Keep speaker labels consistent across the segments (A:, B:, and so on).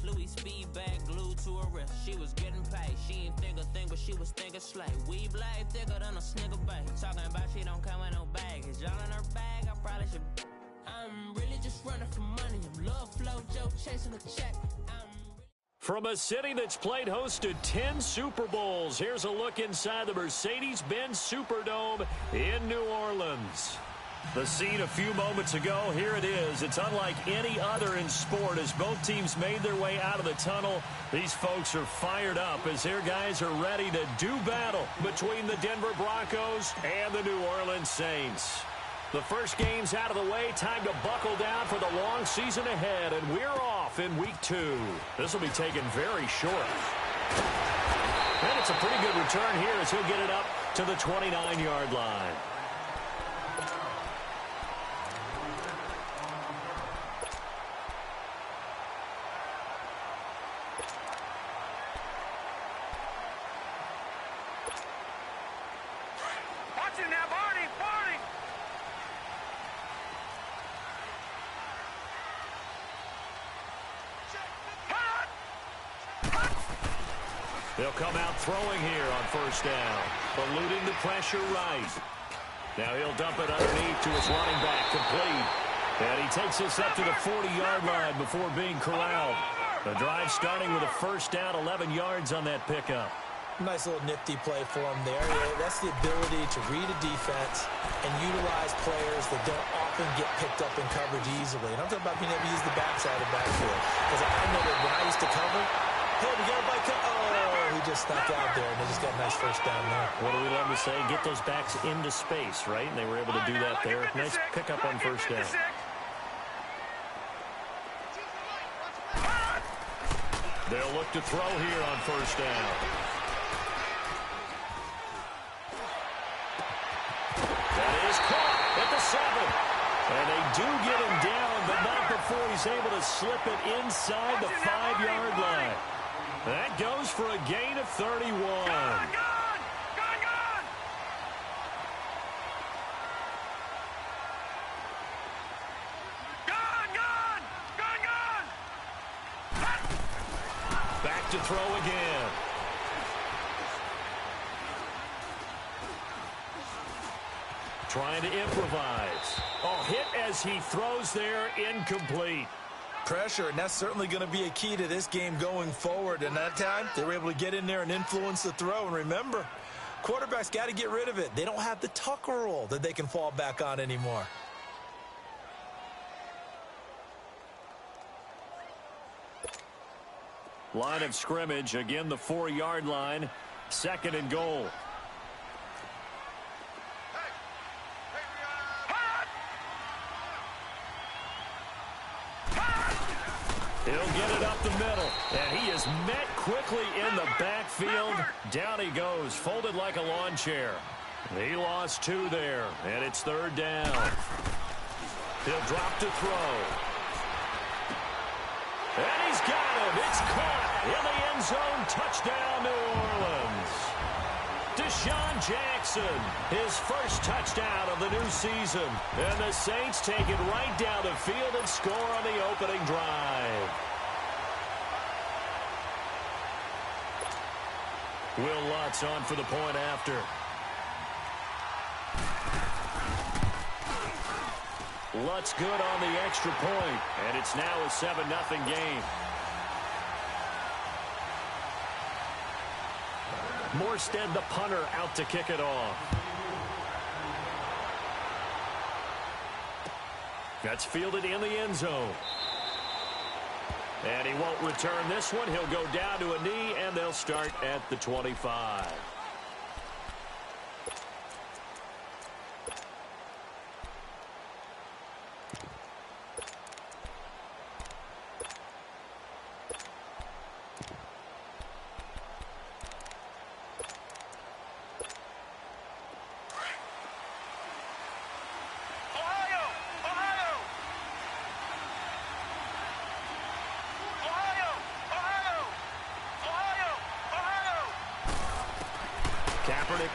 A: Louis speed bag glued to her wrist. She was getting paid. She ain't think a thing, but she was thinking slay. We blade thicker than a snigger bag. Talking about she don't come with no baggage. Y'all in her bag, I probably should. I'm really just running for money. I'm love flow, Joe chasing a check.
B: From a city that's played host to 10 Super Bowls, here's a look inside the Mercedes-Benz Superdome in New Orleans. The scene a few moments ago, here it is. It's unlike any other in sport as both teams made their way out of the tunnel. These folks are fired up as their guys are ready to do battle between the Denver Broncos and the New Orleans Saints. The first game's out of the way. Time to buckle down for the long season ahead, and we're off in week 2. This will be taken very short. And it's a pretty good return here as he'll get it up to the 29-yard line. They'll come out throwing here on first down, eluding the pressure right. Now he'll dump it underneath to his running back, complete. And he takes this up to the 40-yard line before being corralled. The drive starting with a first down, 11 yards on that pickup.
C: Nice little nifty play for him there. That's the ability to read a defense and utilize players that don't often get picked up in coverage easily. And I'm talking about being able to use the backside of the backfield. Because I know that when I used to cover, hey, we got a bike. Oh, he just snuck out there, and they just got a nice first down there.
B: What do we love to say? Get those backs into space, right? And they were able to do that there. Nice pickup on first down. They'll look to throw here on first down. That is caught at the 7. And they do get him down, but not before he's able to slip it inside the 5-yard line. That goes for a gain of 31. Back to throw again. Trying to improvise. Oh, hit as he throws there, incomplete.
C: Pressure, and that's certainly going to be a key to this game going forward. And that time, they were able to get in there and influence the throw. And remember, quarterbacks got to get rid of it. They don't have the tuck roll that they can fall back on anymore.
B: Line of scrimmage, again the 4-yard line, 2nd and goal. He'll get it up the middle, and he is met quickly in the backfield. Down he goes, folded like a lawn chair. He lost 2 there, and it's 3rd down. He'll drop to throw. And he's got him. It's caught in the end zone. Touchdown, New Orleans. Deshaun Jackson, his first touchdown of the new season. And the Saints take it right down the field and score on the opening drive. Will Lutz on for the point after. Lutz good on the extra point, and it's now a 7-0 game. Morstead, the punter, out to kick it off. That's fielded in the end zone. And he won't return this one. He'll go down to a knee, and they'll start at the 25.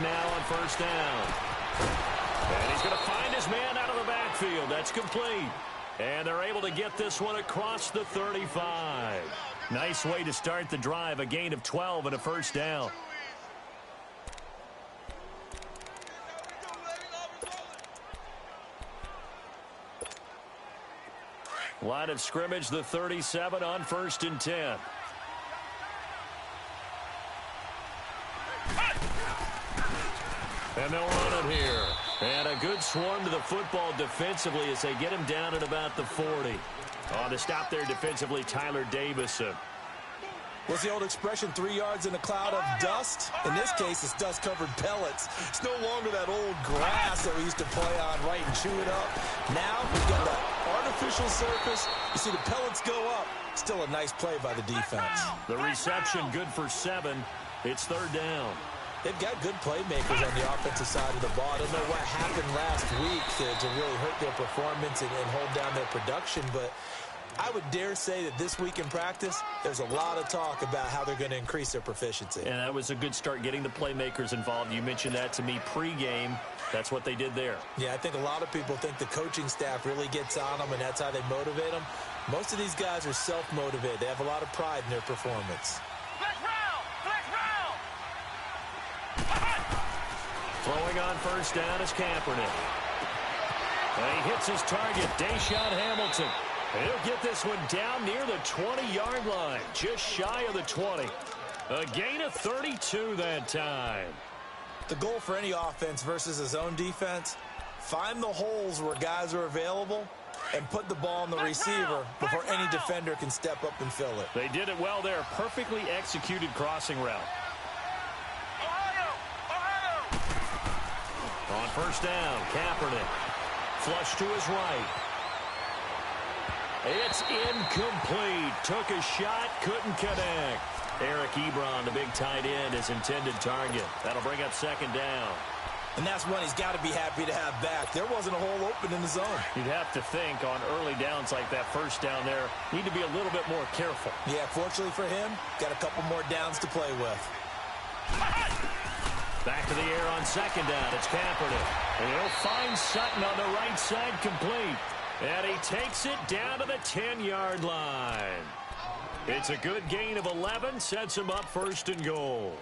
B: Now on first down. And he's going to find his man out of the backfield. That's complete. And they're able to get this one across the 35. Nice way to start the drive, a gain of 12 and a first down. Line of scrimmage, the 37 on 1st and 10. And they'll run it here. And a good swarm to the football defensively as they get him down at about the 40. On the stop there defensively, Tyler Davison.
C: What's the old expression, 3 yards in a cloud of dust? In this case, it's dust-covered pellets. It's no longer that old grass that we used to play on, right, and chew it up. Now, we've got that artificial surface. You see the pellets go up. Still a nice play by the defense.
B: The reception good for 7. It's 3rd down.
C: They've got good playmakers on the offensive side of the ball. I don't know what happened last week to really hurt their performance and hold down their production, but I would dare say that this week in practice, there's a lot of talk about how they're going to increase their proficiency.
B: And that was a good start, getting the playmakers involved. You mentioned that to me pregame. That's what they did there.
C: Yeah, I think a lot of people think the coaching staff really gets on them, and that's how they motivate them. Most of these guys are self-motivated. They have a lot of pride in their performance.
B: Throwing on 1st down is Kaepernick. And he hits his target, Deshaun Hamilton. He'll get this one down near the 20-yard line, just shy of the 20. A gain of 32 that time.
C: The goal for any offense versus his own defense, find the holes where guys are available and put the ball on the receiver before any defender can step up and fill it.
B: They did it well there. Perfectly executed crossing route. On 1st down, Kaepernick. Flush to his right. It's incomplete. Took a shot, couldn't connect. Eric Ebron, the big tight end, his intended target. That'll bring up 2nd down.
C: And that's one he's got to be happy to have back. There wasn't a hole open in the zone.
B: You'd have to think on early downs like that 1st down there, need to be a little bit more careful.
C: Yeah, fortunately for him, got a couple more downs to play with.
B: Back to the air on 2nd down. It's Kaepernick. And he'll find Sutton on the right side complete. And he takes it down to the 10-yard line. It's a good gain of 11. Sets him up 1st and goal.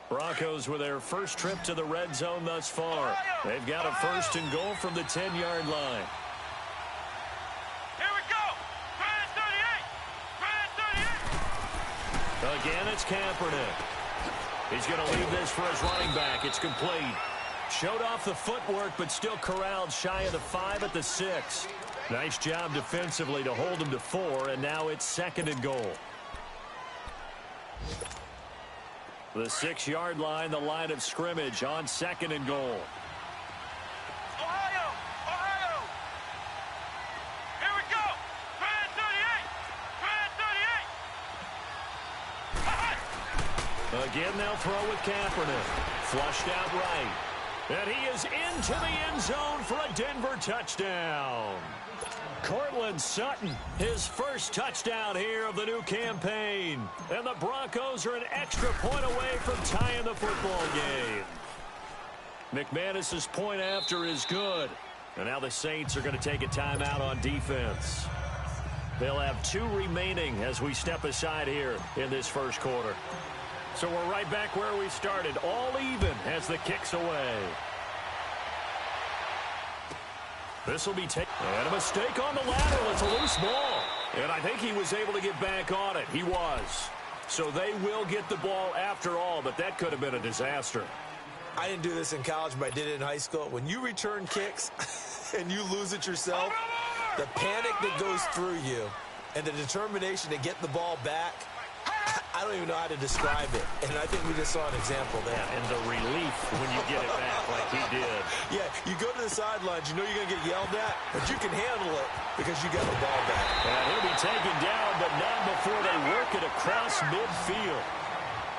B: Broncos with their first trip to the red zone thus far. They've got a 1st and goal from the 10-yard line. Again, it's Kaepernick. He's going to leave this for his running back. It's complete. Showed off the footwork, but still corralled shy of the 5 at the 6. Nice job defensively to hold him to 4, and now it's 2nd and goal. The 6-yard line, the line of scrimmage on 2nd and goal. Again, they'll throw with Kaepernick. Flushed out right. And he is into the end zone for a Denver touchdown. Cortland Sutton, his first touchdown here of the new campaign. And the Broncos are an extra point away from tying the football game. McManus's point after is good. And now the Saints are going to take a timeout on defense. They'll have 2 remaining as we step aside here in this first quarter. So we're right back where we started, all even as the kick's away. This will be taken. And a mistake on the lateral. It's a loose ball. And I think he was able to get back on it. He was. So they will get the ball after all, but that could have been a disaster.
C: I didn't do this in college, but I did it in high school. When you return kicks and you lose it yourself, the panic that goes through you and the determination to get the ball back, I don't even know how to describe it. And I think we just saw an example there.
B: And the relief when you get it back like he did.
C: Yeah, you go to the sidelines, you know you're going to get yelled at, but you can handle it because you got the ball back.
B: And he'll be taken down, but not before they work it across midfield.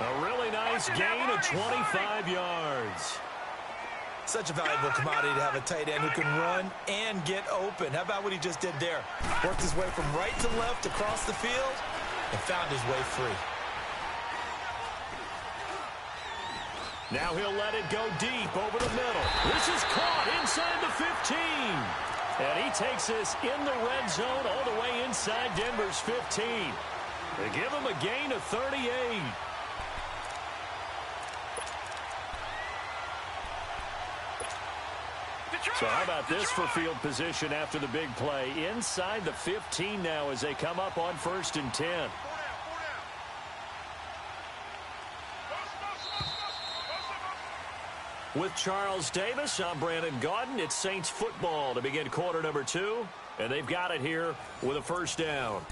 B: A really nice gain of 25 yards.
C: Such a valuable commodity to have a tight end who can run and get open. How about what he just did there? Worked his way from right to left across the field and found his way free. Now he'll let it go deep over the middle. This is caught inside the 15.
B: And he takes this in the red zone all the way inside Denver's 15. They give him a gain of 38. So how about this for field position after the big play? Inside the 15 now as they come up on 1st and 10. With Charles Davis, I'm Brandon Gaudin. It's Saints football to begin quarter number 2. And they've got it here with a 1st down.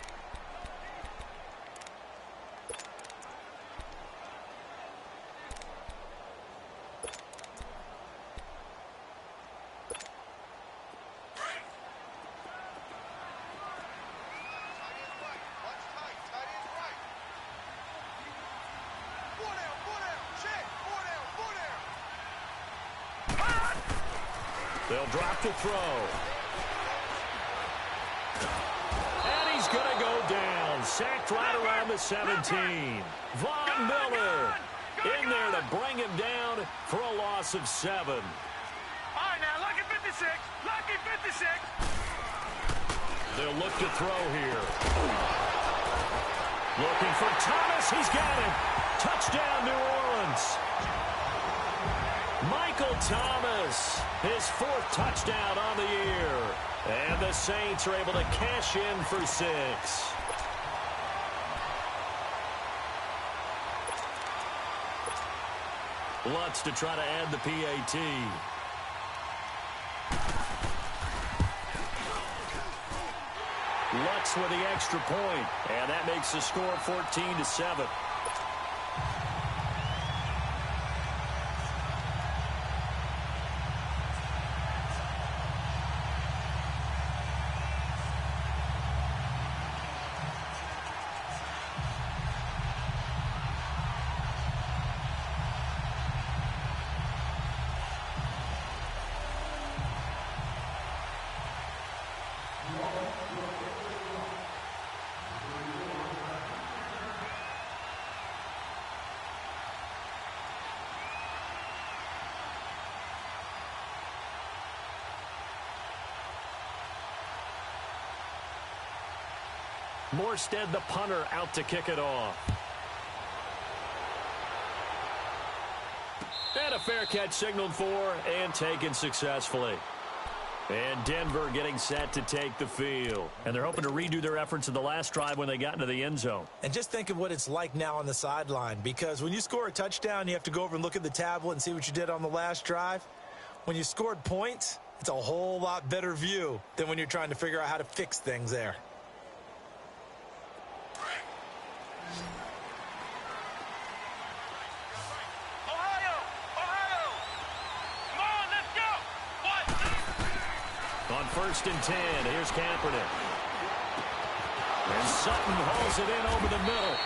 B: They'll drop to throw. And he's going to go down. Sacked right around the 17. Von Miller in there to bring him down for a loss of 7.
D: All right, now, lucky 56. Lucky 56.
B: They'll look to throw here. Looking for Thomas. He's got it. Touchdown, New Orleans. Michael Thomas, his 4th touchdown on the year. And the Saints are able to cash in for 6. Lutz to try to add the PAT. Lutz with the extra point, and that makes the score 14-7. Morstead, the punter, out to kick it off. And a fair catch signaled for and taken successfully. And Denver getting set to take the field. And they're hoping to redo their efforts in the last drive when they got into the end zone.
C: And just think of what it's like now on the sideline, because when you score a touchdown, you have to go over and look at the tablet and see what you did on the last drive. When you scored points, it's a whole lot better view than when you're trying to figure out how to fix things there.
B: On 1st and 10, here's Kaepernick. And Sutton hauls it in over the middle.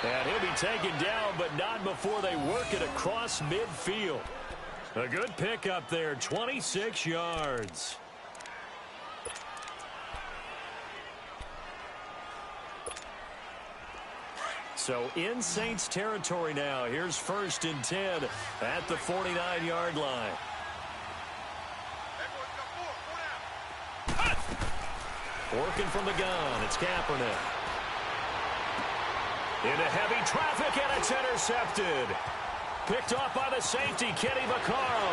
B: And he'll be taken down, but not before they work it across midfield. A good pickup there, 26 yards. So in Saints territory now. Here's 1st and 10 at the 49-yard line. Working from the gun, it's Kaepernick. Into heavy traffic, and it's intercepted. Picked off by the safety, Kenny Vaccaro.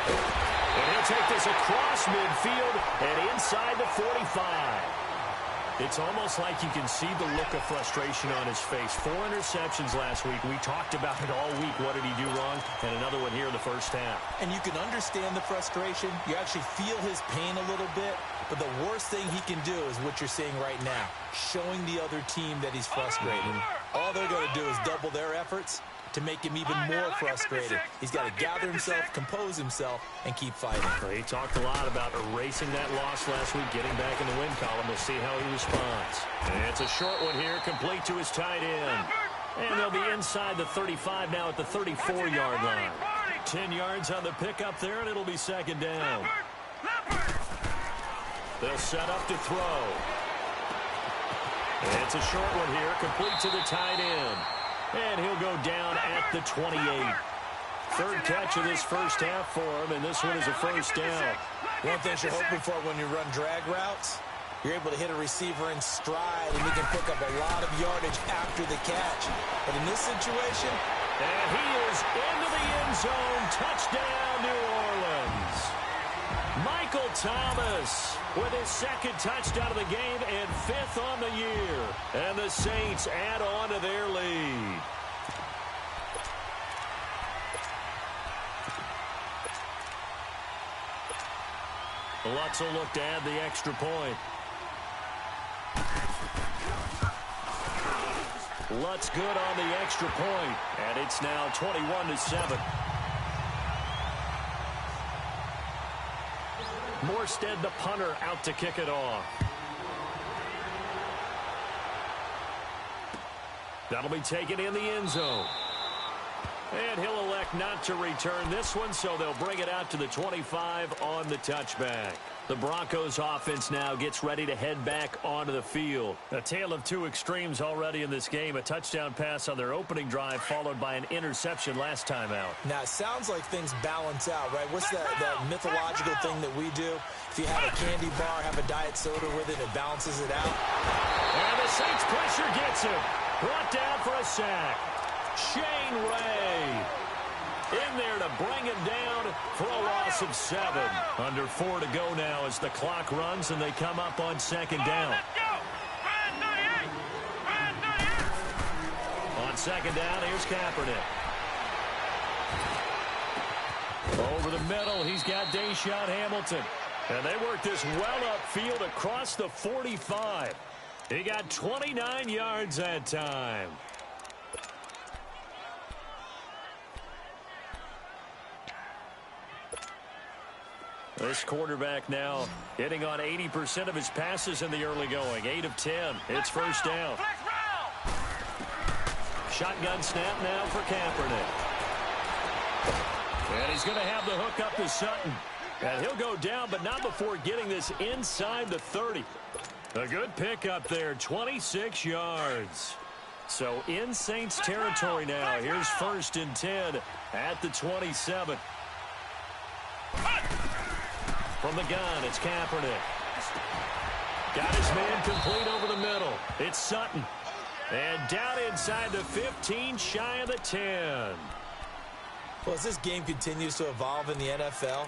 B: And he'll take this across midfield and inside the 45. It's almost like you can see the look of frustration on his face. 4 interceptions last week. We talked about it all week. What did he do wrong? And another one here in the first half.
C: And you can understand the frustration. You actually feel his pain a little bit. But the worst thing he can do is what you're seeing right now, showing the other team that he's frustrated. All they're going to do is double their efforts to make him even more frustrated. He's got to gather himself, compose himself, and keep fighting.
B: Well, he talked a lot about erasing that loss last week, getting back in the win column. We'll see how he responds. And it's a short one here, complete to his tight end. And they'll be inside the 35 now at the 34-yard line. 10 yards on the pickup there, and it'll be 2nd down. They'll set up to throw. And it's a short one here, complete to the tight end. And he'll go down at the 28. Third catch of this first half for him, and this one is a first down.
C: One thing you're hoping for when you run drag routes, you're able to hit a receiver in stride, and he can pick up a lot of yardage after the catch. But in this situation...
B: And he is into the end zone. Touchdown, New Orleans. Michael Thomas with his second touchdown of the game and 5th on the year. And the Saints add on to their lead. Lutz will look to add the extra point. Lutz good on the extra point, and it's now 21-7. Morstead, the punter, out to kick it off. That'll be taken in the end zone. And he'll elect not to return this one, so they'll bring it out to the 25 on the touchback. The Broncos offense now gets ready to head back onto the field. A tale of two extremes already in this game. A touchdown pass on their opening drive, followed by an interception last time out.
C: Now, it sounds like things balance out, right? What's that mythological thing that we do? If you have a candy bar, have a diet soda with it, it balances it out.
B: And the Saints pressure gets him. Brought down for a sack. Shane Ray in there to bring him down for a loss of 7. Under 4 to go now as the clock runs and they come up on second down. On second down, here's Kaepernick. Over the middle, he's got Deshaun Hamilton. And they work this well upfield across the 45. He got 29 yards that time. This quarterback now hitting on 80% of his passes in the early going. 8 of 10. It's first down. Shotgun snap now for Kaepernick. And he's going to have the hook up to Sutton. And he'll go down, but not before getting this inside the 30. A good pickup there, 26 yards. So in Saints territory now. Here's 1st and 10 at the 27. From the gun, it's Kaepernick. Got his man complete over the middle. It's Sutton. And down inside the 15, shy of the 10.
C: Well, as this game continues to evolve in the NFL,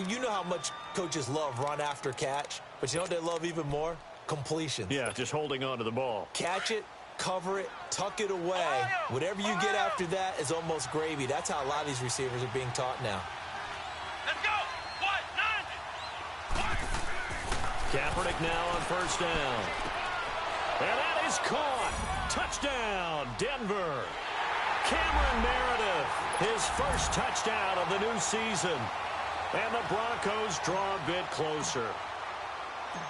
C: you know how much coaches love run after catch, but you know what they love even more? Completions.
B: Yeah, just holding on to the ball.
C: Catch it, cover it, tuck it away. Whatever you get after that is almost gravy. That's how a lot of these receivers are being taught now.
D: Let's go.
B: Kaepernick now on first down. And that is caught. Touchdown, Denver. Cameron Meredith, his first touchdown of the new season. And the Broncos draw a bit closer.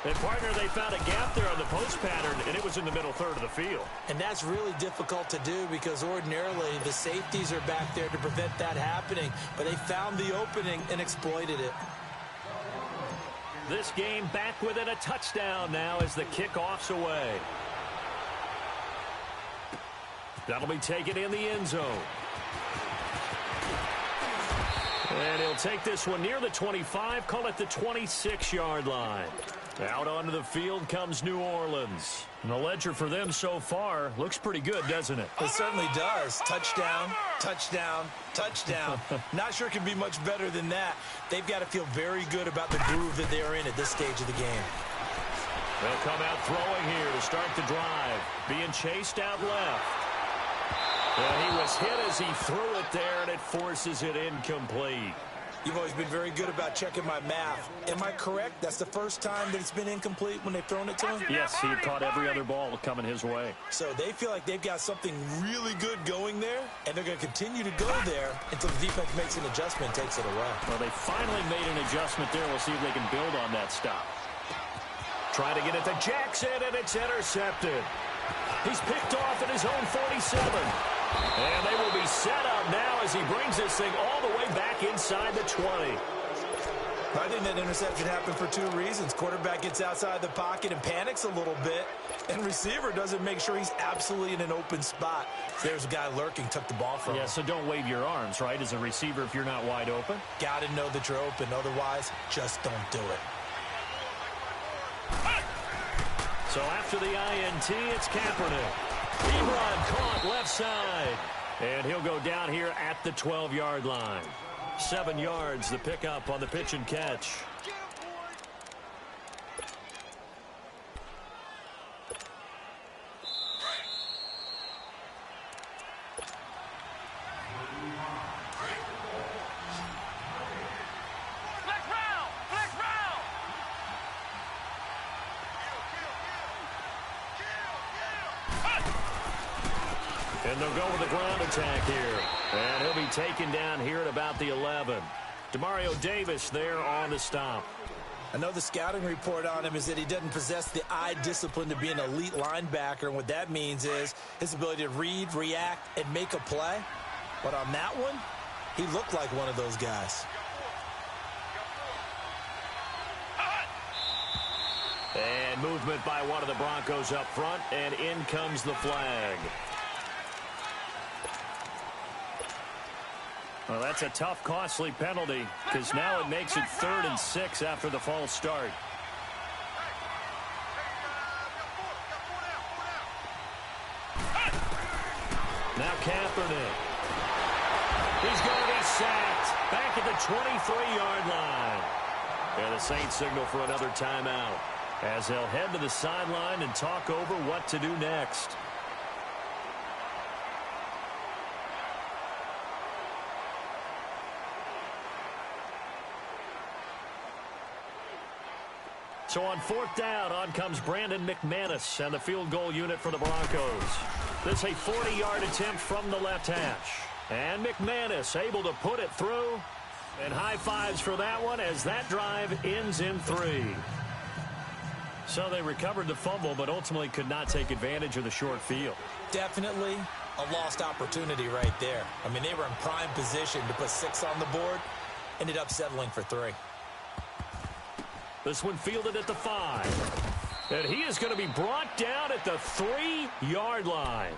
B: And, partner, they found a gap there on the post pattern, and it was in the middle third of the field.
C: And that's really difficult to do because ordinarily the safeties are back there to prevent that happening. But they found the opening and exploited it.
B: This game back within a touchdown now as the kickoff's away. That'll be taken in the end zone. And he'll take this one near the 25, call it the 26-yard line. Out onto the field comes New Orleans. And the ledger for them so far looks pretty good, doesn't it?
C: It certainly does. Touchdown, touchdown, touchdown. Not sure it can be much better than that. They've got to feel very good about the groove that they are in at this stage of the game.
B: They'll come out throwing here to start the drive. Being chased out left. And he was hit as he threw it there, and it forces it incomplete.
C: You've always been very good about checking my math. Am I correct? That's the first time that it's been incomplete when they've thrown it to him?
B: Yes, he had caught every other ball coming his way.
C: So they feel like they've got something really good going there, and they're going to continue to go there until the defense makes an adjustment and takes it away.
B: Well, they finally made an adjustment there. We'll see if they can build on that stop. Try to get it to Jackson, and it's intercepted. He's picked off at his own 47. And they will be set up now as he brings this thing all the way back inside the 20.
C: I think that interception happened for two reasons. Quarterback gets outside the pocket and panics a little bit, and receiver doesn't make sure he's absolutely in an open spot. There's a guy lurking, took the ball from him.
B: Yeah, so don't wave your arms, right, as a receiver if you're not wide open.
C: Got to know that you're open. Otherwise, just don't do it.
B: So after the INT, it's Kaepernick. Ebron caught left side. And he'll go down here at the 12-yard line. 7 yards, the pickup on the pitch and catch. And they'll go with the ground attack here. And he'll be taken down here at about the 11. Demario Davis there on the stop.
C: I know the scouting report on him is that he doesn't possess the eye discipline to be an elite linebacker. And what that means is his ability to read, react, and make a play. But on that one, he looked like one of those guys.
B: And movement by one of the Broncos up front. And in comes the flag. Well, that's a tough, costly penalty because now it makes it 3rd and 6 after the false start. Now Kaepernick. He's going to be sacked back at the 23-yard line. And the Saints signal for another timeout as they'll head to the sideline and talk over what to do next. So on 4th down, on comes Brandon McManus and the field goal unit for the Broncos. This is a 40-yard attempt from the left hash. And McManus able to put it through. And high fives for that one as that drive ends in 3. So they recovered the fumble, but ultimately could not take advantage of the short field.
C: Definitely a lost opportunity right there. I mean, they were in prime position to put 6 on the board. Ended up settling for 3.
B: This one fielded at the 5. And he is going to be brought down at the 3-yard line.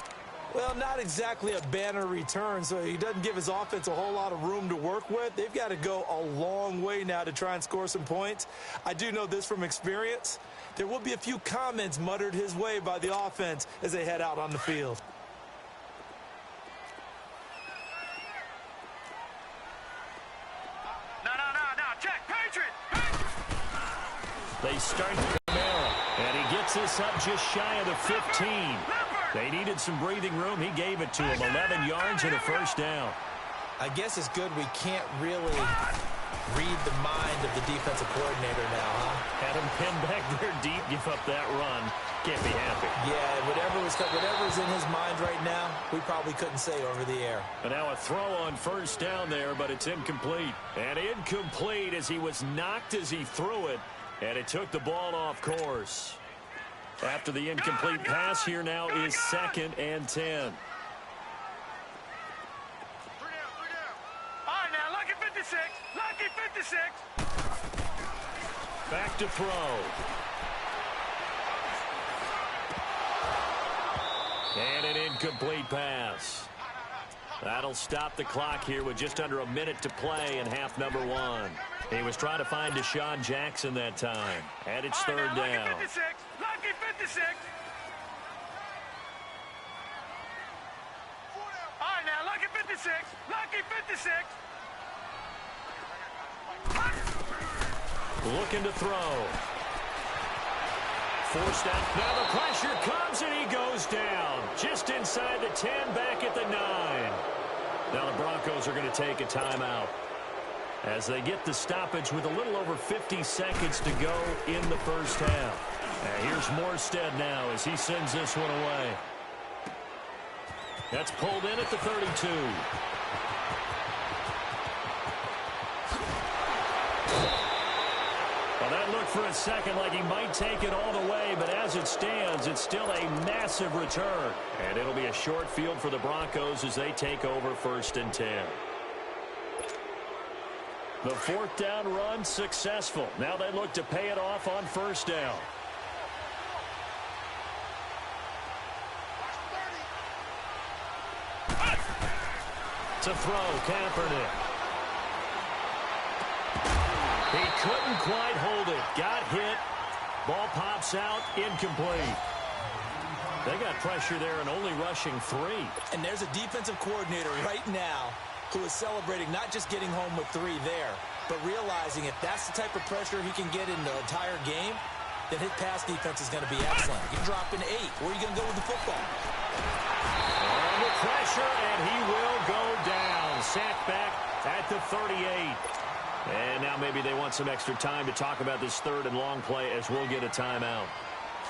C: Well, not exactly a banner return, so he doesn't give his offense a whole lot of room to work with. They've got to go a long way now to try and score some points. I do know this from experience. There will be a few comments muttered his way by the offense as they head out on the field.
B: They start Kamara, and he gets this up just shy of the 15. They needed some breathing room. He gave it to him. 11 yards and a first down.
C: I guess it's good we can't really read the mind of the defensive coordinator now, huh?
B: Had him pinned back there deep, give up that run. Can't be happy.
C: Yeah, whatever's in his mind right now, we probably couldn't say over the air.
B: And now a throw on first down there, but it's incomplete. And incomplete as he was knocked as he threw it. And it took the ball off course. After the incomplete pass, here now is 2nd and 10.
D: 3 down. All right, now, lucky 56. Lucky 56.
B: Back to throw. And an incomplete pass. That'll stop the clock here with just under a minute to play in half number 1. He was trying to find Deshaun Jackson that time. And it's 3rd down.
D: Lucky 56. Lucky 56. All right, now, lucky 56. Lucky 56.
B: Looking to throw. Forced out. Now the pressure comes and he goes down. Just inside the 10, back at the 9. Now the Broncos are going to take a timeout as they get the stoppage with a little over 50 seconds to go in the first half. And here's Morstead now as he sends this one away. That's pulled in at the 32. Well, that looked for a second like he might take it all the way, but as it stands, it's still a massive return. And it'll be a short field for the Broncos as they take over 1st and 10. The fourth down run successful. Now they look to pay it off on first down. To throw, Kaepernick. He couldn't quite hold it. Got hit. Ball pops out, incomplete. They got pressure there and only rushing 3.
C: And there's a defensive coordinator right now who is celebrating not just getting home with 3 there, but realizing if that's the type of pressure he can get in the entire game, then his pass defense is going to be excellent. You're dropping 8. Where are you going to go with the football?
B: Under pressure, and he will go down. Sacked back at the 38. And now maybe they want some extra time to talk about this third and long play as we'll get a timeout.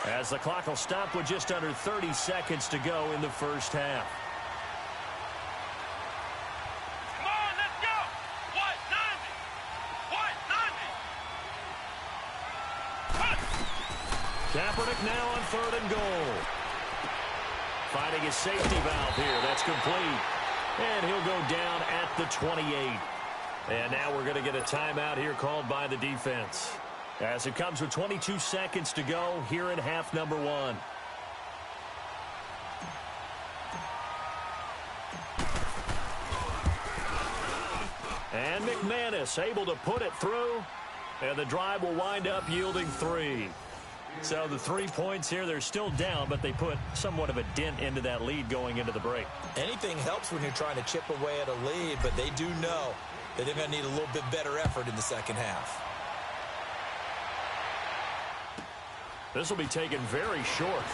B: As the clock will stop with just under 30 seconds to go in the first half.
D: Come on, let's go. What? 90.
B: Kaepernick now on third and goal. Finding his safety valve here. That's complete. And he'll go down at the 28. And now we're going to get a timeout here called by the defense. As it comes with 22 seconds to go here in half number 1. And McManus able to put it through. And the drive will wind up yielding 3. So the 3 points here, they're still down, but they put somewhat of a dent into that lead going into the break.
C: Anything helps when you're trying to chip away at a lead, but they do know that they're going to need a little bit better effort in the second half.
B: This will be taken very short.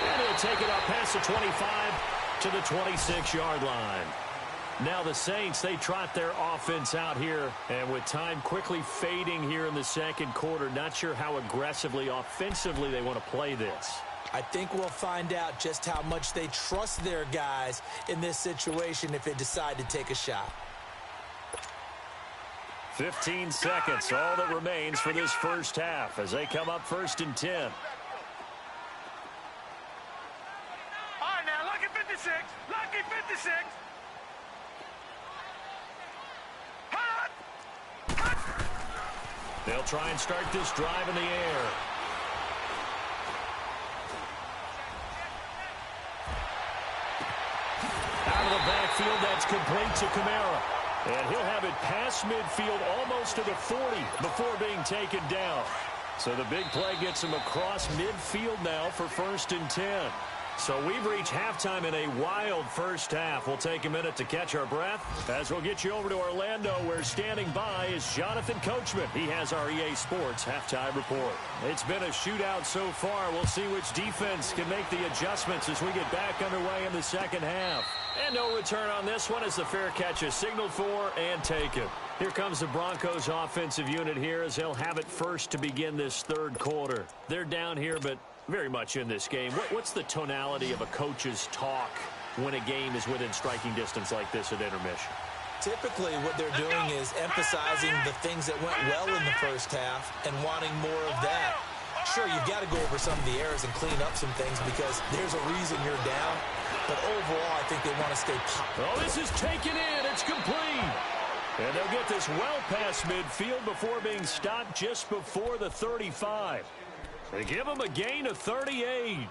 B: And he'll take it up past the 25 to the 26-yard line. Now the Saints, they trot their offense out here, and with time quickly fading here in the second quarter, not sure how aggressively, offensively they want to play this.
C: I think we'll find out just how much they trust their guys in this situation if they decide to take a shot.
B: 15 seconds, all that remains for this first half as they come up first and 10.
D: All right, now, lucky 56. Lucky 56.
B: They'll try and start this drive in the air. Out of the backfield, that's complete to Kamara. And he'll have it past midfield almost to the 40 before being taken down. So the big play gets him across midfield now for first and 10. So we've reached halftime in a wild first half. We'll take a minute to catch our breath as we'll get you over to Orlando, where standing by is Jonathan Coachman. He has our EA Sports halftime report. It's been a shootout so far. We'll see which defense can make the adjustments as we get back underway in the second half. And no return on this one as the fair catch is signaled for and taken. Here comes the Broncos offensive unit here as they'll have it first to begin this third quarter. They're down here, but very much in this game. What's the tonality of a coach's talk when a game is within striking distance like this at intermission?
C: Typically, what they're doing is emphasizing the things that went well in the first half and wanting more of that. Sure, you've got to go over some of the errors and clean up some things because there's a reason you're down. But overall, I think they want to stay positive.
B: Oh, this is taken in. It's complete. And they'll get this well past midfield before being stopped just before the 35. They give them a gain of 38.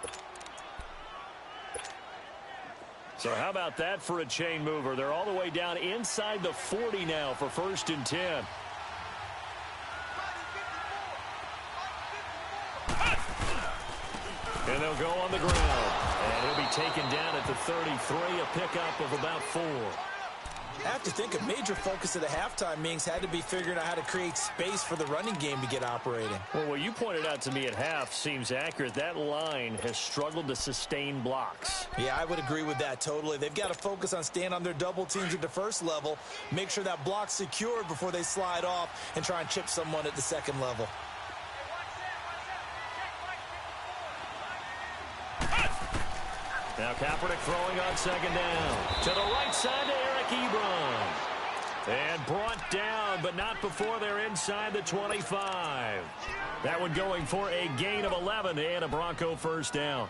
B: So how about that for a chain mover? They're all the way down inside the 40 now for first and 10. And they'll go on the ground. And he'll be taken down at the 33, a pickup of about 4.
C: I have to think a major focus of the halftime meetings had to be figuring out how to create space for the running game to get operating.
B: Well, what you pointed out to me at half seems accurate. That line has struggled to sustain blocks.
C: Yeah, I would agree with that totally. They've got to focus on staying on their double teams at the first level, make sure that block's secured before they slide off and try and chip someone at the second level.
B: Now Kaepernick throwing on second down. To the right side to Eric Ebron. And brought down, but not before they're inside the 25. That one going for a gain of 11 and a Bronco first down.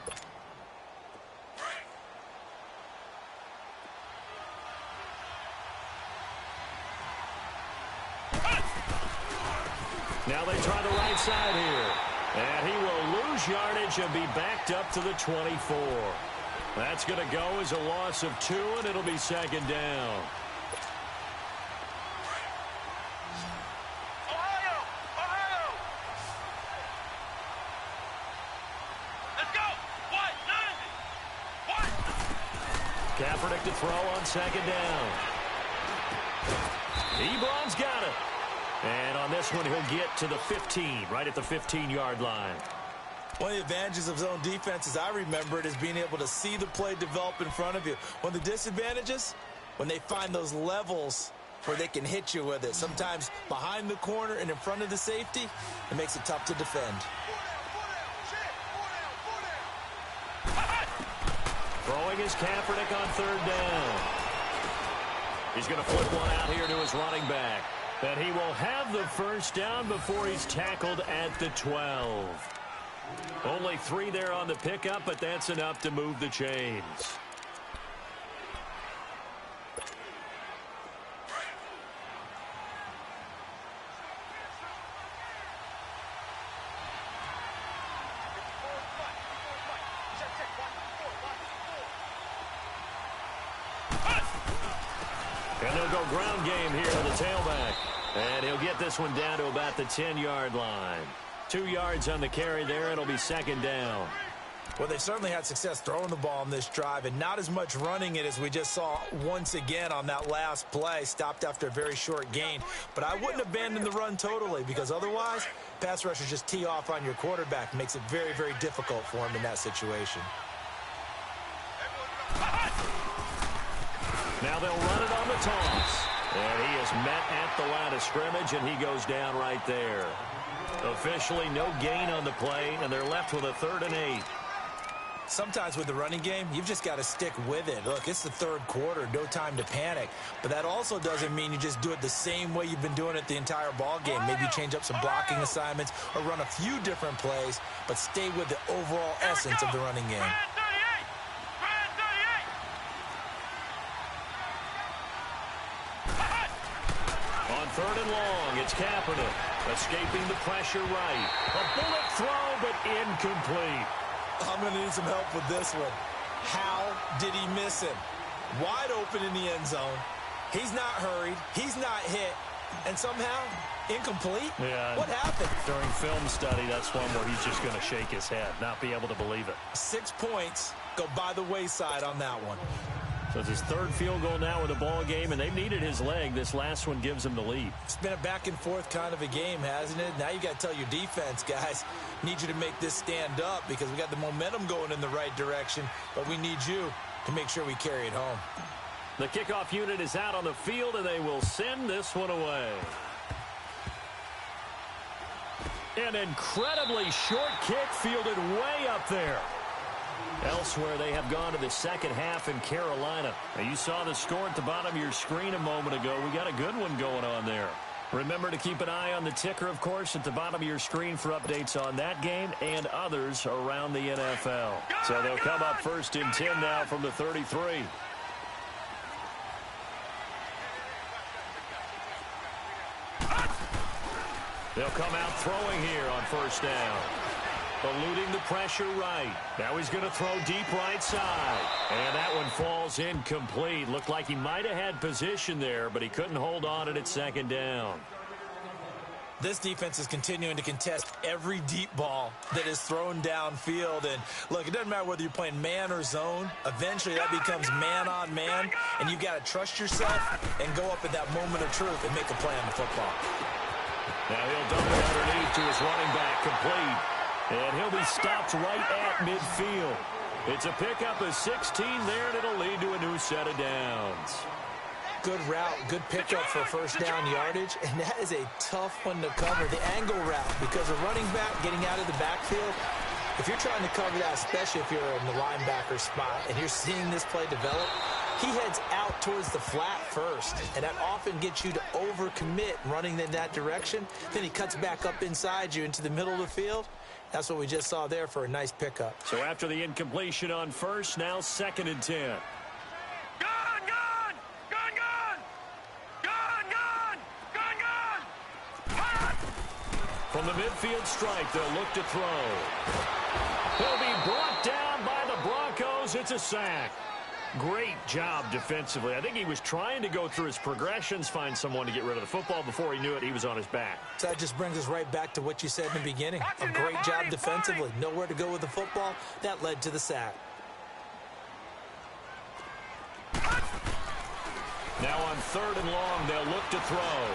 B: Now they try the right side here. And he will lose yardage and be backed up to the 24. That's going to go as a loss of 2, and it'll be second down. Kaepernick to throw on second down. Ebron's got it. And on this one, he'll get to the 15, right at the 15-yard line.
C: One of the advantages of zone defense, as I remember it, is being able to see the play develop in front of you. One of the disadvantages, when they find those levels where they can hit you with it. Sometimes behind the corner and in front of the safety, it makes it tough to defend.
B: Throwing is Kaepernick on third down. He's going to flip one out here to his running back. And he will have the first down before he's tackled at the 12. Only 3 there on the pickup, but that's enough to move the chains. And they'll go ground game here to the tailback. And he'll get this one down to about the 10-yard line. 2 yards on the carry there. It'll be second down.
C: Well, they've certainly had success throwing the ball on this drive and not as much running it as we just saw once again on that last play. Stopped after a very short gain. But I wouldn't abandon the run totally because otherwise, pass rushers just tee off on your quarterback. Makes it very, very difficult for him in that situation.
B: Now they'll run it on the toss. And he is met at the line of scrimmage, and he goes down right there. Officially no gain on the play, and they're left with a 3rd and 8.
C: Sometimes with the running game, you've just got to stick with it. Look, it's the 3rd quarter, no time to panic. But that also doesn't mean you just do it the same way you've been doing it the entire ball game. Maybe you change up some blocking assignments or run a few different plays, but stay with the overall essence of the running game.
B: On 3rd and long, it's Kaepernick. Escaping the pressure right. A bullet throw, but incomplete.
C: I'm going to need some help with this one. How did he miss him? Wide open in the end zone. He's not hurried. He's not hit. And somehow, incomplete?
B: Yeah.
C: What happened?
B: During film study, that's one where he's just going to shake his head, not be able to believe it.
C: 6 points go by the wayside on that one.
B: So it's his 3rd field goal now with the ball game, and they've needed his leg. This last one gives him the lead.
C: It's been a back-and-forth kind of a game, hasn't it? Now you got to tell your defense, guys, need you to make this stand up because we got the momentum going in the right direction, but we need you to make sure we carry it home.
B: The kickoff unit is out on the field, and they will send this one away. An incredibly short kick fielded way up there. Elsewhere, they have gone to the second half in Carolina. Now, you saw the score at the bottom of your screen a moment ago. We got a good one going on there. Remember to keep an eye on the ticker, of course, at the bottom of your screen for updates on that game and others around the NFL. So they'll come up 1st and 10 now from the 33. They'll come out throwing here on 1st down. Eluding the pressure right. Now he's going to throw deep right side. And that one falls incomplete. Looked like he might have had position there, but he couldn't hold on it at 2nd down.
C: This defense is continuing to contest every deep ball that is thrown downfield. And, look, it doesn't matter whether you're playing man or zone. Eventually, that becomes man on man. And you've got to trust yourself and go up at that moment of truth and make a play on the football.
B: Now he'll double underneath to his running back, complete. And he'll be stopped right at midfield. It's a pickup of 16 there, and it'll lead to a new set of downs.
C: Good route, good pickup for 1st down yardage, and that is a tough one to cover, the angle route, because a running back getting out of the backfield, if you're trying to cover that, especially if you're in the linebacker spot, and you're seeing this play develop, he heads out towards the flat first, and that often gets you to overcommit running in that direction. Then he cuts back up inside you into the middle of the field. That's what we just saw there for a nice pickup.
B: So after the incompletion on 1st, now 2nd and 10. From the midfield stripe, they'll look to throw. He'll be brought down by the Broncos. It's a sack. Great job defensively. I think he was trying to go through his progressions, find someone to get rid of the football. Before he knew it, he was on his back.
C: So that just brings us right back to what you said in the beginning. A great job defensively. Nowhere to go with the football. That led to the sack.
B: Now on 3rd and long, they'll look to throw.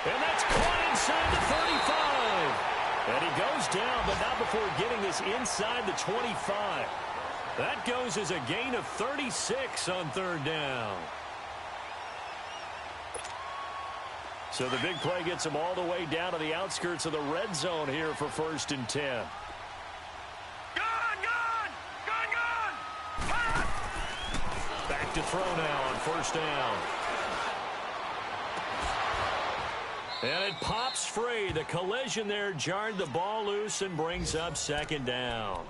B: And that's caught inside the 35. And he goes down, but not before getting this inside the 25. That goes as a gain of 36 on 3rd down. So the big play gets him all the way down to the outskirts of the red zone here for 1st and 10. Back to throw now on 1st down. And it pops free. The collision there jarred the ball loose and brings up 2nd down.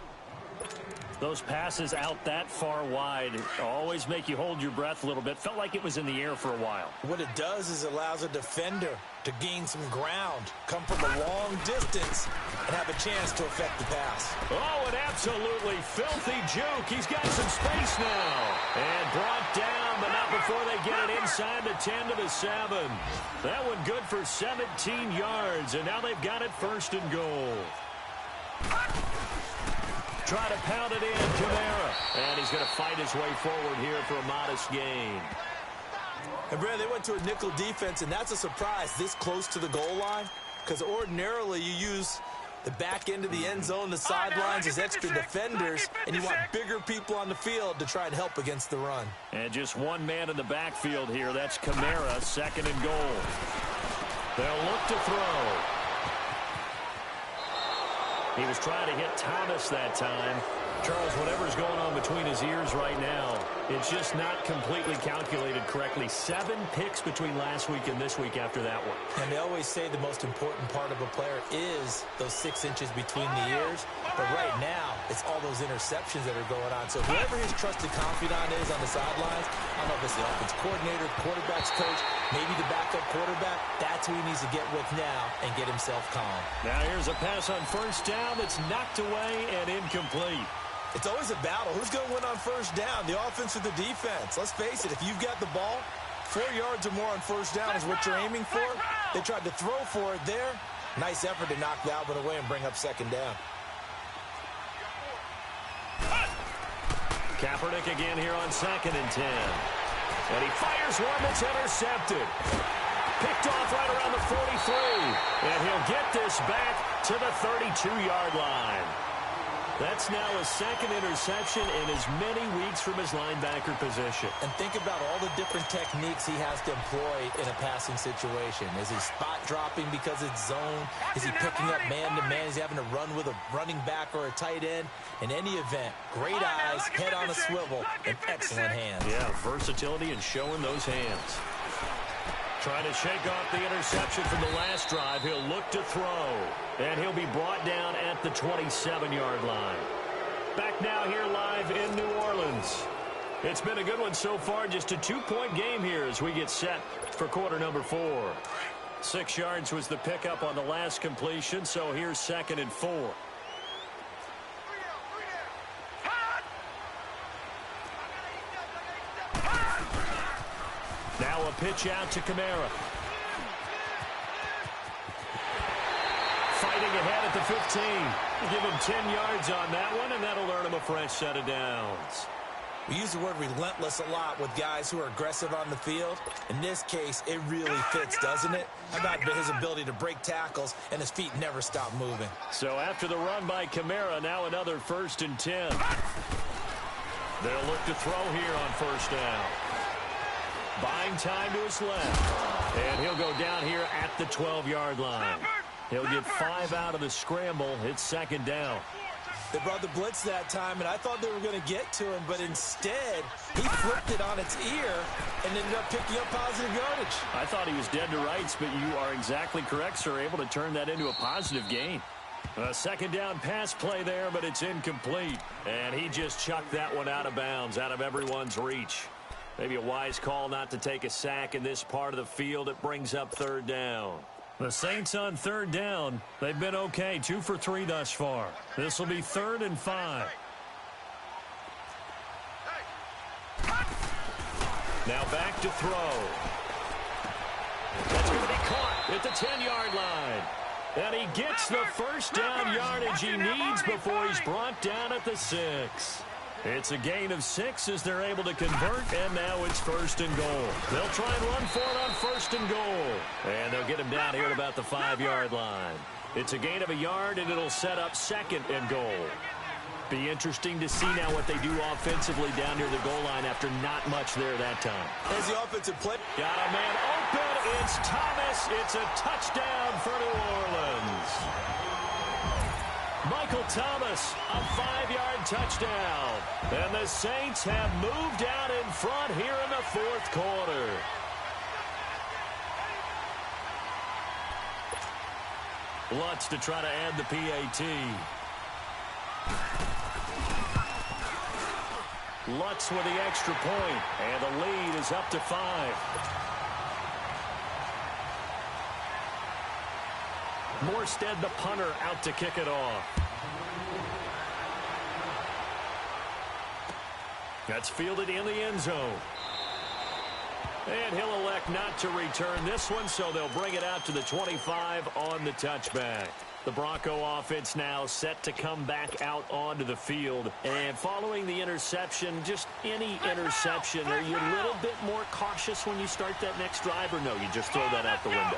B: Those passes out that far wide always make you hold your breath a little bit. Felt like it was in the air for a while.
C: What it does is allows a defender to gain some ground, come from a long distance, and have a chance to affect the pass.
B: Oh, an absolutely filthy juke. He's got some space now. And brought down, but not before they get it inside the 10 to the 7. That one good for 17 yards, and now they've got it 1st and goal. Try to pound it in, Kamara. And he's going to fight his way forward here for a modest gain.
C: And, Brad, they went to a nickel defense, and that's a surprise this close to the goal line, because ordinarily you use the back end of the end zone, the sidelines as extra defenders, and you want bigger people on the field to try and help against the run.
B: And just one man in the backfield here. That's Kamara, 2nd and goal. They'll look to throw. He was trying to hit Thomas that time. Charles, whatever's going on between his ears right now, it's just not completely calculated correctly. 7 picks between last week and this week after that one.
C: And they always say the most important part of a player is those 6 inches between the ears. But right now, it's all those interceptions that are going on. So whoever his trusted confidant is on the sidelines, I don't know if it's the offense coordinator, quarterback's coach, maybe the backup quarterback, that's who he needs to get with now and get himself calm.
B: Now here's a pass on 1st down that's knocked away and incomplete.
C: It's always a battle. Who's going to win on 1st down, the offense or the defense? Let's face it, if you've got the ball, 4 yards or more on 1st down is what you're aiming for. They tried to throw for it there. Nice effort to knock that one away and bring up 2nd down.
B: Kaepernick again here on 2nd and 10. And he fires one that's intercepted. Picked off right around the 43. And he'll get this back to the 32-yard line. That's now his 2nd interception in as many weeks from his linebacker position.
C: And think about all the different techniques he has to employ in a passing situation. Is he spot dropping because it's zone? Is he picking up man-to-man? Is he having to run with a running back or a tight end? In any event, great eyes, head on a swivel, and excellent hands.
B: Yeah, versatility and showing those hands. Trying to shake off the interception from the last drive. He'll look to throw. And he'll be brought down at the 27-yard line. Back now here live in New Orleans. It's been a good one so far. Just a 2-point game here as we get set for quarter number 4. 6 yards was the pickup on the last completion, so here's 2nd and 4. Now a pitch out to Kamara. Fighting ahead at the 15. Give him 10 yards on that one, and that'll earn him a fresh set of downs.
C: We use the word relentless a lot with guys who are aggressive on the field. In this case, it really fits, doesn't it? How about his ability to break tackles and his feet never stop moving?
B: So after the run by Kamara, now another 1st and 10. They'll look to throw here on 1st down. Buying time to his left. And he'll go down here at the 12-yard line. He'll get 5 out of the scramble. It's 2nd down.
C: They brought the blitz that time, and I thought they were going to get to him, but instead, he flipped it on its ear and ended up picking up positive yardage.
B: I thought he was dead to rights, but you are exactly correct, sir, able to turn that into a positive gain. A 2nd down pass play there, but it's incomplete. And he just chucked that one out of bounds, out of everyone's reach. Maybe a wise call not to take a sack in this part of the field. It brings up third down.
E: The Saints on third down. They've been okay, 2 for 3 thus far. This will be 3rd and 5.
B: Now back to throw. That's going to be caught at the 10-yard line. And he gets the first down yardage he needs before he's brought down at the 6. It's a gain of 6 as they're able to convert, and now it's 1st and goal. They'll try and run for it on 1st and goal. And they'll get him down here at about the 5-yard line. It's a gain of a yard, and it'll set up 2nd and goal. Be interesting to see now what they do offensively down near the goal line after not much there that time.
C: As the offensive play.
B: Got a man open. It's Thomas. It's a touchdown for New Orleans. Michael Thomas, a 5-yard touchdown. And the Saints have moved out in front here in the 4th quarter. Lutz to try to add the PAT. Lutz with the extra point, and the lead is up to 5. Morstead, the punter, out to kick it off. That's fielded in the end zone. And he'll elect not to return this one, so they'll bring it out to the 25 on the touchback. The Bronco offense now set to come back out onto the field. And following the interception, just any interception, are you a little bit more cautious when you start that next drive, or no, you just throw that out the window?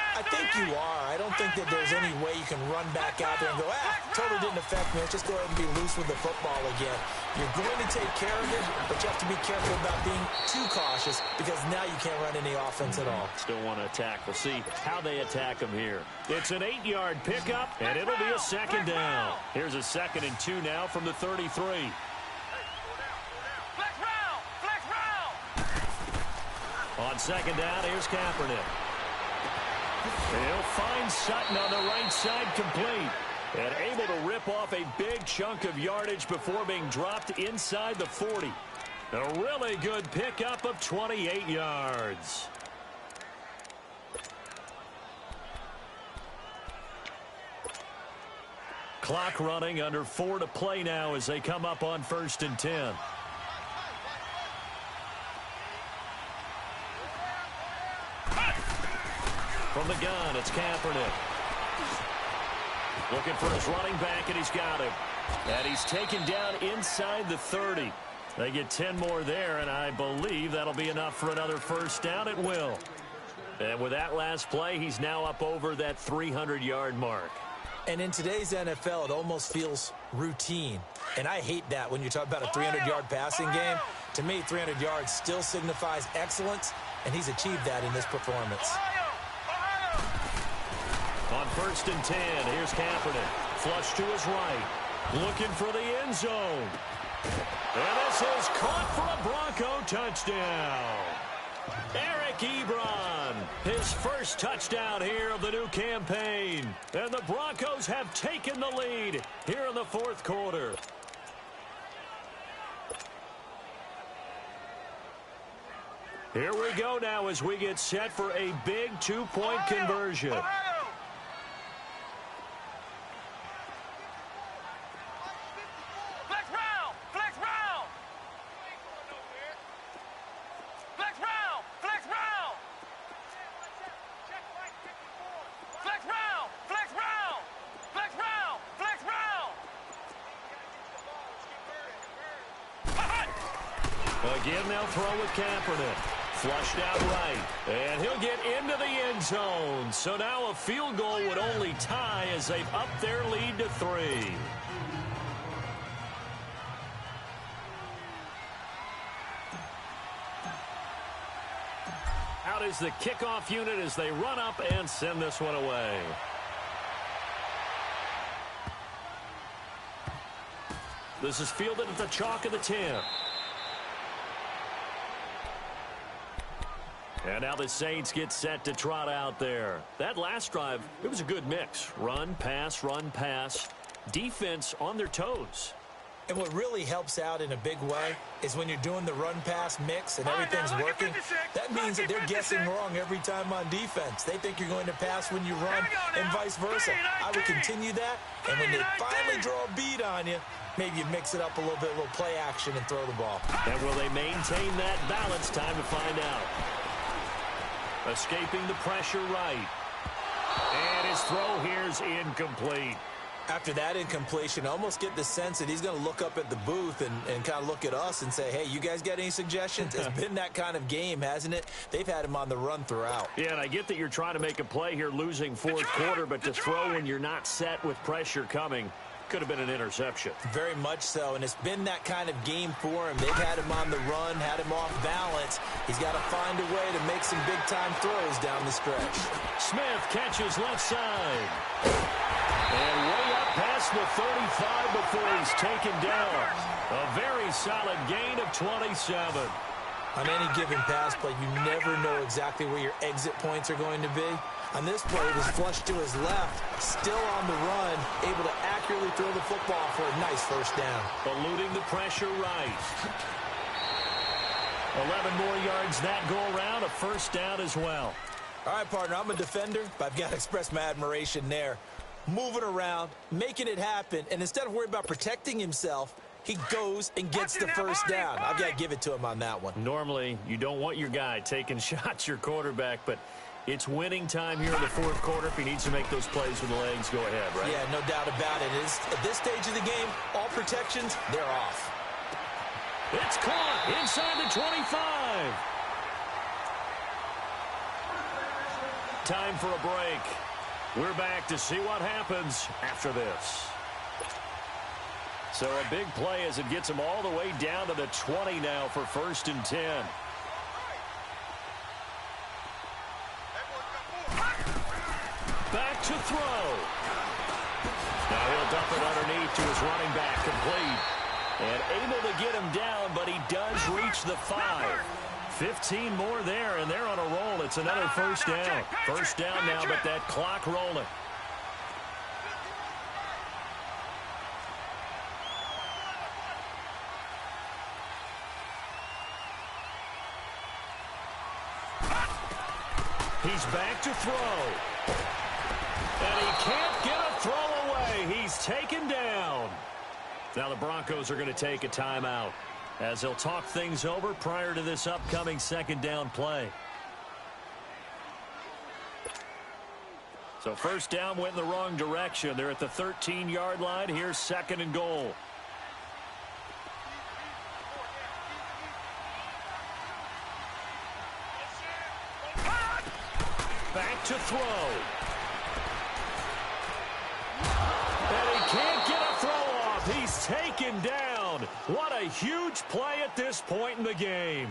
C: I think you are. I don't think that there's any way you can run back out there and go, totally didn't affect me. Let's just go ahead and be loose with the football again. You're going to take care of it, but you have to be careful about being too cautious because now you can't run any offense at all.
B: Still want to attack. We'll see how they attack them here. It's an 8-yard pickup, and it'll be a 2nd down. Here's a 2nd and 2 now from the 33.
D: Flex round!
B: On 2nd down, here's Kaepernick. He'll find Sutton on the right side complete. And able to rip off a big chunk of yardage before being dropped inside the 40. A really good pickup of 28 yards. Clock running, under 4 to play now as they come up on 1st and 10. From the gun, it's Kaepernick. Looking for his running back, and he's got him. And he's taken down inside the 30. They get 10 more there, and I believe that'll be enough for another 1st down. It will. And with that last play, he's now up over that 300-yard mark.
C: And in today's NFL, it almost feels routine. And I hate that when you talk about a 300-yard passing game. To me, 300 yards still signifies excellence, and he's achieved that in this performance.
B: On 1st and 10, here's Kaepernick. Flush to his right. Looking for the end zone. And this is caught for a Bronco touchdown. Eric Ebron, his first touchdown here of the new campaign. And the Broncos have taken the lead here in the 4th quarter. Here we go now as we get set for a big 2-point conversion. Again, they'll throw with Kaepernick. Flushed out right. And he'll get into the end zone. So now a field goal would only tie as they've upped their lead to 3. Out is the kickoff unit as they run up and send this one away. This is fielded at the chalk of the 10. And now the Saints get set to trot out there. That last drive, it was a good mix. Run, pass, defense on their toes.
C: And what really helps out in a big way is when you're doing the run-pass mix and everything's working, that means that they're guessing wrong every time on defense. They think you're going to pass when you run and vice versa. I would continue that, and when they finally draw a beat on you, maybe you mix it up a little bit, a little play action, and throw the ball.
B: And will they maintain that balance? Time to find out. Escaping the pressure right. And his throw here's incomplete.
C: After that incompletion, I almost get the sense that he's going to look up at the booth and kind of look at us and say, hey, you guys got any suggestions? It's been that kind of game, hasn't it? They've had him on the run throughout.
B: Yeah, and I get that you're trying to make a play here losing fourth quarter, but to throw when you're not set with pressure coming could have been an interception.
C: Very much so, and it's been that kind of game for him. They've had him on the run, had him off balance. He's got to find a way to make some big-time throws down the stretch.
B: Smith catches left side. And way up past the 35 before he's taken down. A very solid gain of 27.
C: On any given pass play, you never know exactly where your exit points are going to be. On this play, it was flushed to his left, still on the run, able to accurately throw the football for a nice first down.
B: Eluding the pressure right. 11 more yards that go around, a first down as well.
C: All right, partner, I'm a defender, but I've got to express my admiration there. Moving around, making it happen, and instead of worrying about protecting himself, he goes and gets the first down. I've got to give it to him on that one.
B: Normally, you don't want your guy taking shots, your quarterback, but it's winning time here in the fourth quarter. If he needs to make those plays with the legs, go ahead, right?
C: Yeah, no doubt about it. At this stage of the game, all protections, they're off.
B: It's caught inside the 25. Time for a break. We're back to see what happens after this. So a big play as it gets him all the way down to the 20 now for 1st and 10. Back to throw. Now he'll dump it underneath to his running back, complete. And able to get him down, but he does reach the 5. 15 more there, and they're on a roll. It's another first down. First down now, but that clock rolling. He's back to throw. And he can't get a throw away. He's taken down. Now the Broncos are going to take a timeout as they'll talk things over prior to this upcoming second down play. So first down went in the wrong direction. They're at the 13-yard line. Here's 2nd and goal. Back to throw. And he can't get a throw off. He's taken down. What a huge play at this point in the game.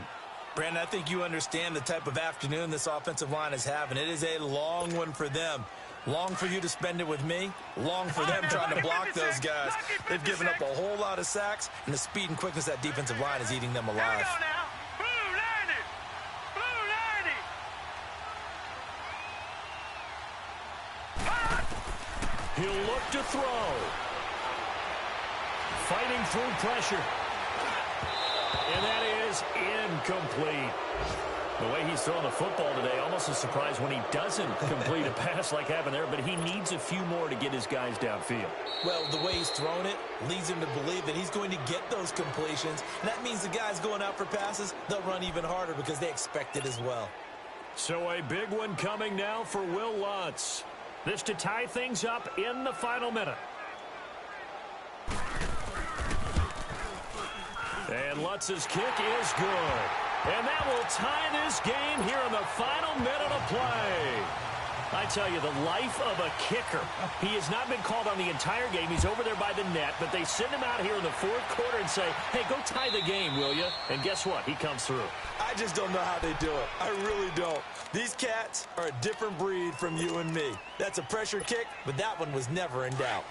C: Brandon, I think you understand the type of afternoon this offensive line is having. It is a long one for them. Long for you to spend it with me. Long for them trying to block those guys. They've given up a whole lot of sacks, and the speed and quickness of that defensive line is eating them alive.
B: He'll look to throw. Fighting through pressure. And that is incomplete. The way he's throwing the football today, almost a surprise when he doesn't complete a pass like happened there, but he needs a few more to get his guys downfield.
C: Well, the way he's thrown it leads him to believe that he's going to get those completions. And that means the guys going out for passes, they'll run even harder because they expect it as well.
B: So a big one coming now for Will Lutz. This to tie things up in the final minute. And Lutz's kick is good. And that will tie this game here in the final minute of play. I tell you, the life of a kicker. He has not been called on the entire game. He's over there by the net, but they send him out here in the fourth quarter and say, hey, go tie the game, will you? And guess what? He comes through.
C: I just don't know how they do it. I really don't. These cats are a different breed from you and me. That's a pressure kick, but that one was never in doubt.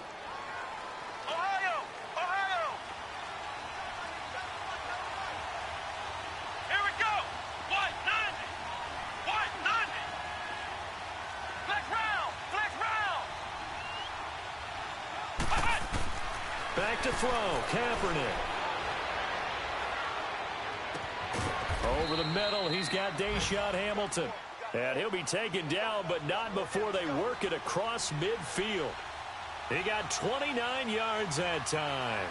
D: Ohio! Ohio! Here we go! White 90! White 90! Flex round! Flex round!
B: Back
E: back to throw. Kaepernick. Over the middle, he's got Deshaun Hamilton. And he'll be taken down, but not before they work it across midfield. He got 29 yards that time.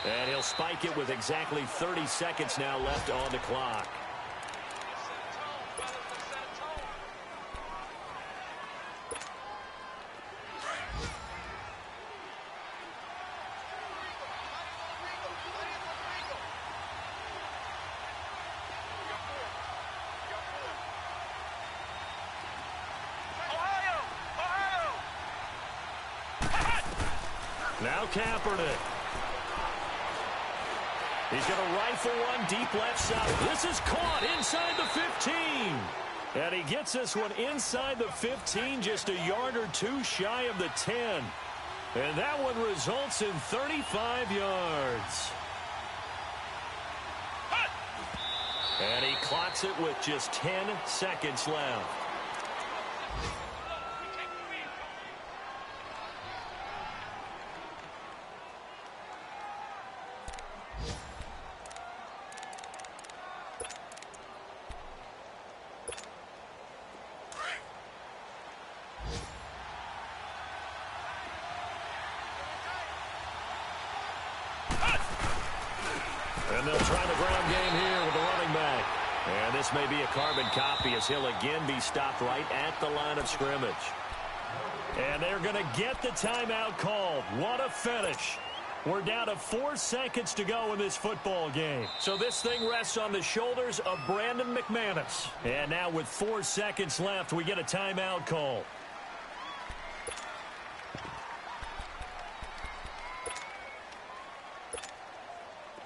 E: And he'll spike it with exactly 30 seconds now left on the clock. Now Kaepernick. He's going to rifle one deep left side. This is caught inside the 15. And he gets this one inside the 15, just a yard or two shy of the 10. And that one results in 35 yards. And he clocks it with just 10 seconds left. And they'll try the ground game here with the running back. And this may be a carbon copy as he'll again be stopped right at the line of scrimmage. And they're going to get the timeout called. What a finish. We're down to 4 seconds to go in this football game. So this thing rests on the shoulders of Brandon McManus. And now with 4 seconds left, we get a timeout call.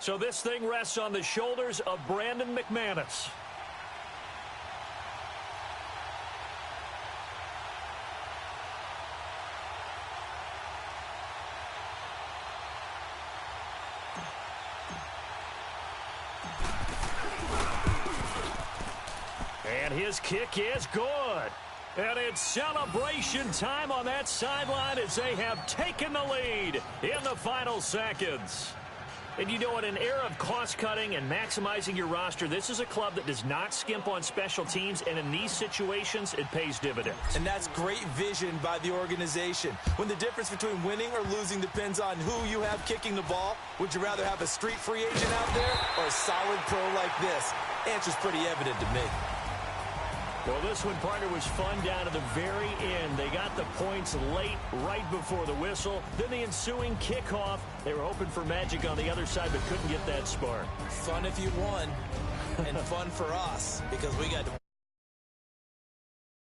E: So this thing rests on the shoulders of Brandon McManus. And his kick is good. And it's celebration time on that sideline as they have taken the lead in the final seconds. And you know, in an era of cost-cutting and maximizing your roster, this is a club that does not skimp on special teams, and in these situations, it pays dividends.
C: And that's great vision by the organization. When the difference between winning or losing depends on who you have kicking the ball, would you rather have a street free agent out there or a solid pro like this? Answer's pretty evident to me.
E: Well, this one, partner, was fun down to the very end. They got the points late, right before the whistle. Then the ensuing kickoff. They were hoping for magic on the other side, but couldn't get that spark.
C: Fun if you won, and fun for us, because we got to